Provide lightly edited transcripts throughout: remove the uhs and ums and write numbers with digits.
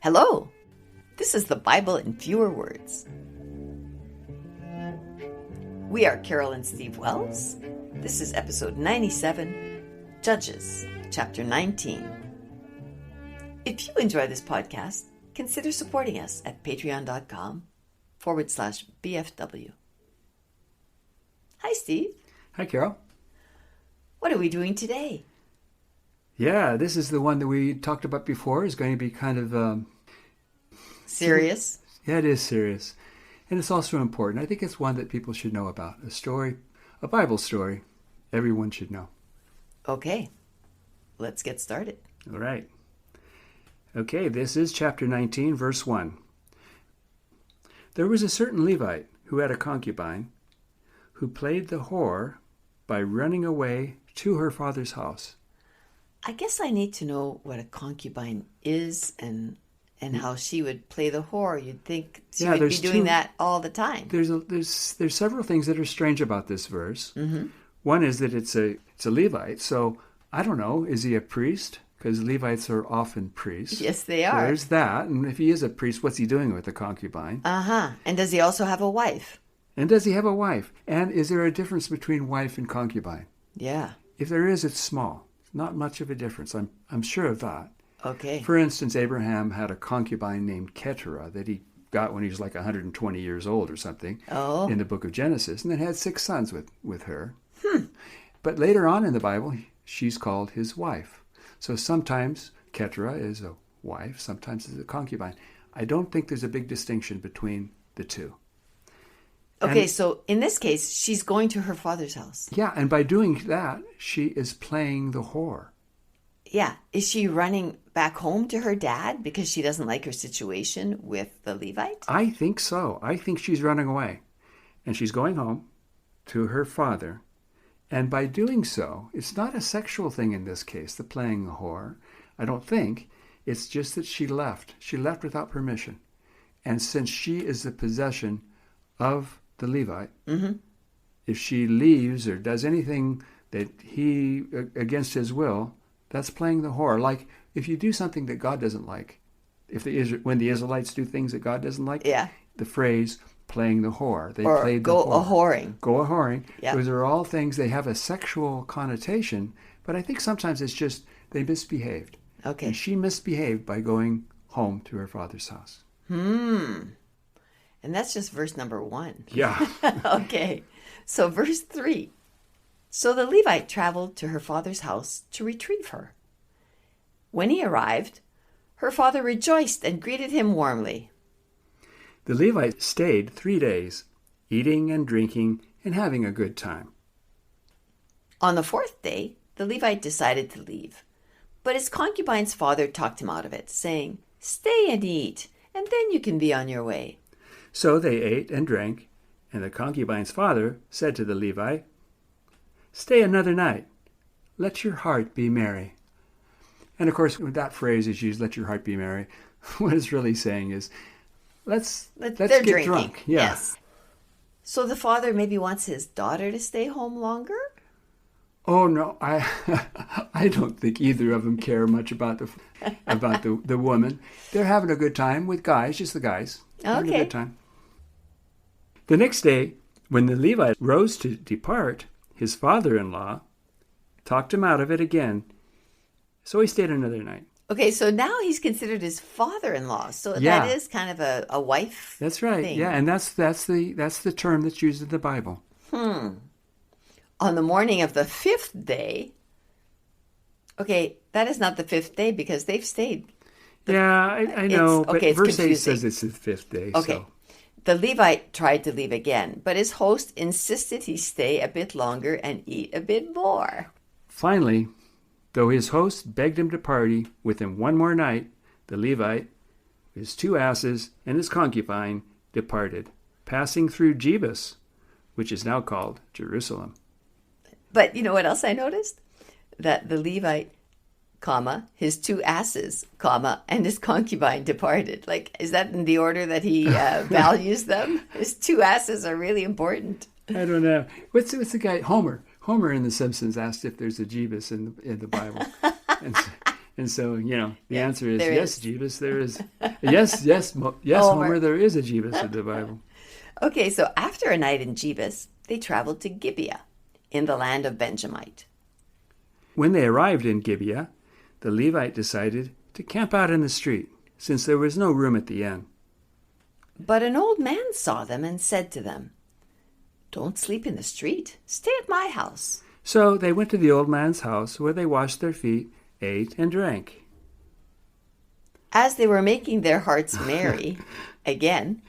Hello, this is the Bible in Fewer Words. We are Carol and Steve Wells. This is episode 97, Judges, chapter 19. If you enjoy this podcast, consider supporting us at patreon.com/BFW. Hi, Steve. Hi, Carol. What are we doing today? Yeah, this is the one that we talked about before. It's going to be kind of... Serious? Yeah, it is serious. And it's also important. I think it's one that people should know about. A story, a Bible story, everyone should know. Okay, let's get started. All right. Okay, this is chapter 19, verse 1. There was a certain Levite who had a concubine who played the whore by running away to her father's house. I guess I need to know what a concubine is and how she would play the whore. You'd think she would be doing that all the time. There's several things that are strange about this verse. Mm-hmm. One is that it's a Levite, so I don't know, is he a priest? Because Levites are often priests. Yes, they are. There's that, and if he is a priest, what's he doing with the concubine? And does he also have a wife? And does he have a wife? And is there a difference between wife and concubine? Yeah. If there is, it's small. Not much of a difference. I'm sure of that. Okay. For instance, Abraham had a concubine named Keturah that he got when he was like 120 years old or something in the book of Genesis, and then had 6 sons with her. But later on in the Bible, she's called his wife. So sometimes Keturah is a wife, sometimes is a concubine. I don't think there's a big distinction between the two. Okay, so in this case, she's going to her father's house. Yeah, and by doing that, she is playing the whore. Yeah. Is she running back home to her dad because she doesn't like her situation with the Levite? I think so. I think she's running away. And she's going home to her father. And by doing so, it's not a sexual thing in this case, the playing the whore. I don't think. It's just that she left. She left without permission. And since she is the possession of the Levite, if she leaves or does anything that he, against his will, that's playing the whore. Like if you do something that God doesn't like, when the Israelites do things that God doesn't like, the phrase playing the whore. They played go the whore. a-whoring. Go a-whoring. Yep. Those are all things, they have a sexual connotation, but I think sometimes it's just they misbehaved. Okay. And she misbehaved by going home to her father's house. And that's just verse number 1. Yeah. Okay. So verse 3. So the Levite traveled to her father's house to retrieve her. When he arrived, her father rejoiced and greeted him warmly. The Levite stayed 3 days, eating and drinking and having a good time. On the 4th day, the Levite decided to leave. But his concubine's father talked him out of it, saying, "Stay and eat, and then you can be on your way." So they ate and drank, and the concubine's father said to the Levite, "Stay another night. Let your heart be merry." And of course, when that phrase is used, "let your heart be merry," what it's really saying is, let's get drinking. drunk. Yeah. Yes. So the father maybe wants his daughter to stay home longer? Oh no, I don't think either of them care much about the woman. They're having a good time with guys, just the guys. Having a good time. The next day, when the Levite rose to depart, his father-in-law talked him out of it again. So he stayed another night. Okay, so now he's considered his father-in-law. So that is kind of a wife. That's right. thing. Yeah, and that's the term that's used in the Bible. On the morning of the 5th day. Okay, that is not the 5th day because they've stayed. I know, but verse 8 confusing. says it's the 5th day. Okay. So. The Levite tried to leave again, but his host insisted he stay a bit longer and eat a bit more. Finally, though his host begged him to party with him one more night, the Levite, his 2 asses, and his concubine departed, passing through Jebus, which is now called Jerusalem. But you know what else I noticed? That the Levite, his 2 asses, and his concubine departed. Like, is that in the order that he values them? His 2 asses are really important. I don't know. What's the guy? Homer in The Simpsons asked if there's a Jeebus in the Bible. And so, the Yeah, answer is there yes, is. Jeebus, there is. Yes, Homer, there is a Jeebus in the Bible. Okay, so after a night in Jebus, they traveled to Gibeah in the land of Benjamite. When they arrived in Gibeah, the Levite decided to camp out in the street, since there was no room at the inn. But an old man saw them and said to them, "Don't sleep in the street. Stay at my house." So they went to the old man's house, where they washed their feet, ate, and drank. As they were making their hearts merry, again,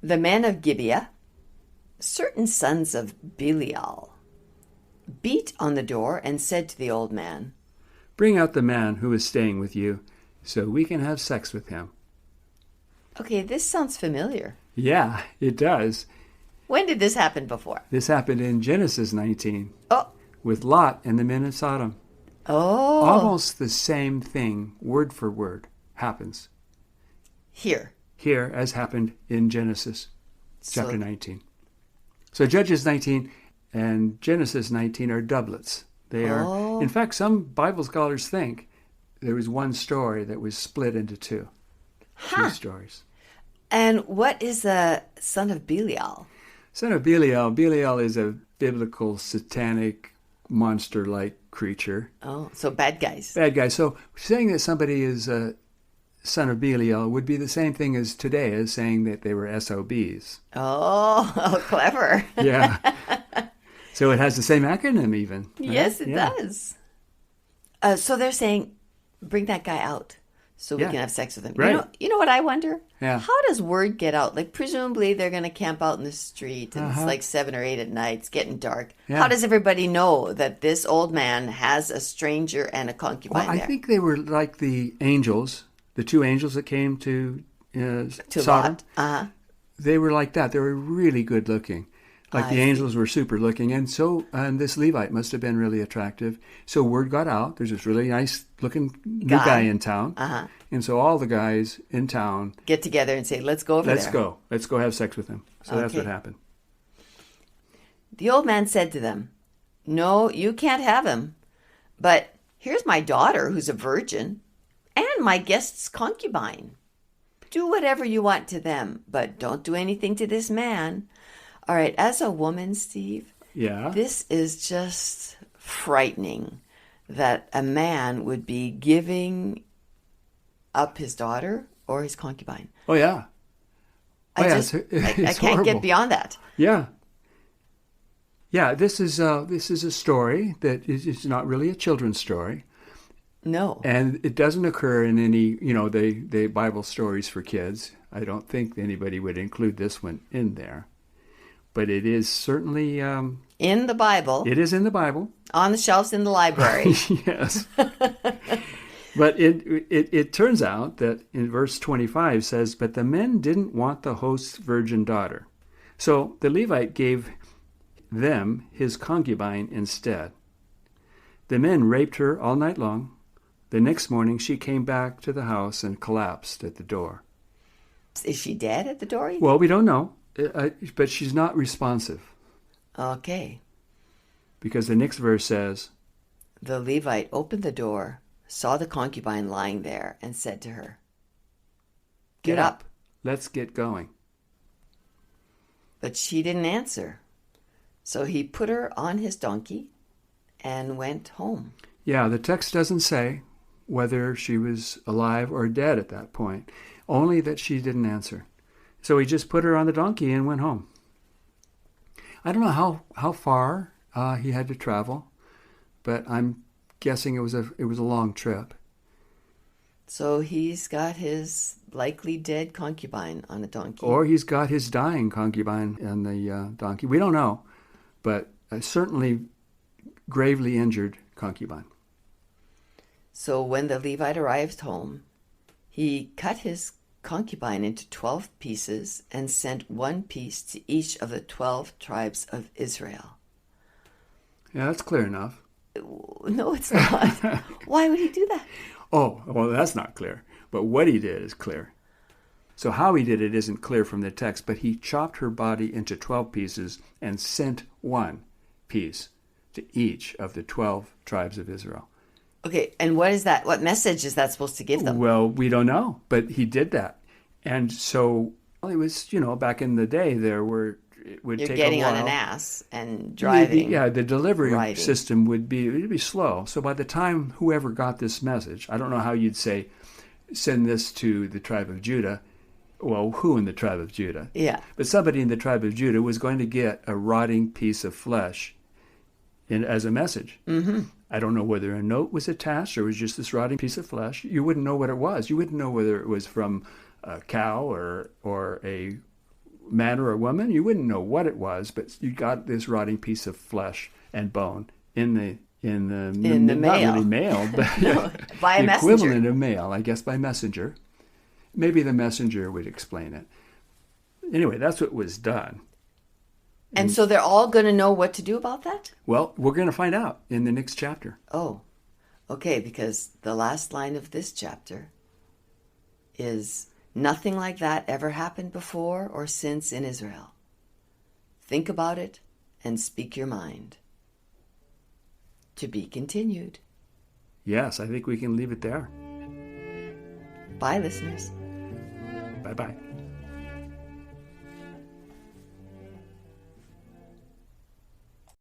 the men of Gibeah, certain sons of Belial, beat on the door and said to the old man, Bring out the man who is staying with you, so we can have sex with him. Okay, this sounds familiar. Yeah, it does. When did this happen before? This happened in Genesis 19 Oh, with Lot and the men of Sodom. oh, Almost the same thing, word for word, happens here. here as happened in Genesis chapter So, 19. So Judges 19 and Genesis 19 are doublets. They are, in fact, some Bible scholars think there was one story that was split into two stories. and what is the son of Belial? Son of Belial. Belial is a biblical satanic monster-like creature. Oh, so bad guys. Bad guy. So saying that somebody is a son of Belial would be the same thing as today as saying that they were SOBs. Oh, clever. Yeah. So it has the same acronym even. Right? Yes, it Yeah. does. So they're saying, bring that guy out so we Yeah. can have sex with him. Right. You know what I wonder? Yeah. How does word get out? Like, presumably they're going to camp out in the street and it's like 7 or 8 at night. It's getting dark. Yeah. How does everybody know that this old man has a stranger and a concubine Well, I there? think they were like the angels, the two angels that came to To Sodom. Lot. Uh-huh. They were like that. They were really good looking. Like the angels were super looking. And this Levite must have been really attractive. So word got out. There's this really nice looking new guy in town. Uh-huh. And so all the guys in town, Get together and say, let's go over there. Let's go have sex with him. So that's what Okay. happened. The old man said to them, "No, you can't have him. But here's my daughter who's a virgin and my guest's concubine. Do whatever you want to them, but don't do anything to this man." All right, as a woman, Steve, Yeah. this is just frightening that a man would be giving up his daughter or his concubine. Oh, yeah. I it's can't horrible. get beyond that. Yeah. Yeah, this is a story that is not really a children's story. No. And it doesn't occur in any, the Bible stories for kids. I don't think anybody would include this one in there. But it is certainly... In the Bible, it is in the Bible. on the shelves in the library. Yes. But it turns out that in verse 25 says, "But the men didn't want the host's virgin daughter. So the Levite gave them his concubine instead. The men raped her all night long. The next morning she came back to the house and collapsed at the door." Is she dead at the door? Well, we don't know, but she's not responsive, Okay. because the next verse says, The Levite opened the door, saw the concubine lying there, and said to her, "Get up." Let's get going. But she didn't answer. So he put her on his donkey and went home. Yeah, the text doesn't say whether she was alive or dead at that point, only that she didn't answer. So he just put her on the donkey and went home. I don't know how far he had to travel, but I'm guessing it was a long trip. So he's got his likely dead concubine on a donkey. Or he's got his dying concubine on the donkey. We don't know, but certainly gravely injured concubine. So when the Levite arrived home, he cut his concubine into 12 pieces and sent one piece to each of the 12 tribes of Israel. Yeah, that's clear enough. No, it's not. Why would he do that? Oh, well, that's not clear. But what he did is clear. So how he did it isn't clear from the text, but he chopped her body into 12 pieces and sent one piece to each of the 12 tribes of Israel. Okay, and what is that? What message is that supposed to give them? Well, we don't know, but he did that. And so it was, back in the day, it would You're take a getting on while. an ass and driving, The delivery riding. system it'd be slow. So by the time whoever got this message, I don't know how you'd say, send this to the tribe of Judah. Well, who in the tribe of Judah? Yeah. But somebody in the tribe of Judah was going to get a rotting piece of flesh as a message. Mm-hmm. I don't know whether a note was attached or it was just this rotting piece of flesh. You wouldn't know what it was. You wouldn't know whether it was from a cow or a man or a woman. You wouldn't know what it was, but you got this rotting piece of flesh and bone in the mail. Not really mail, but No, by a the messenger. equivalent of mail, I guess, by messenger. Maybe the messenger would explain it. Anyway, that's what was done. And so they're all going to know what to do about that? Well, we're going to find out in the next chapter. Oh, okay, because the last line of this chapter is, nothing like that ever happened before or since in Israel. Think about it and speak your mind. To be continued. Yes, I think we can leave it there. Bye, listeners. Bye-bye.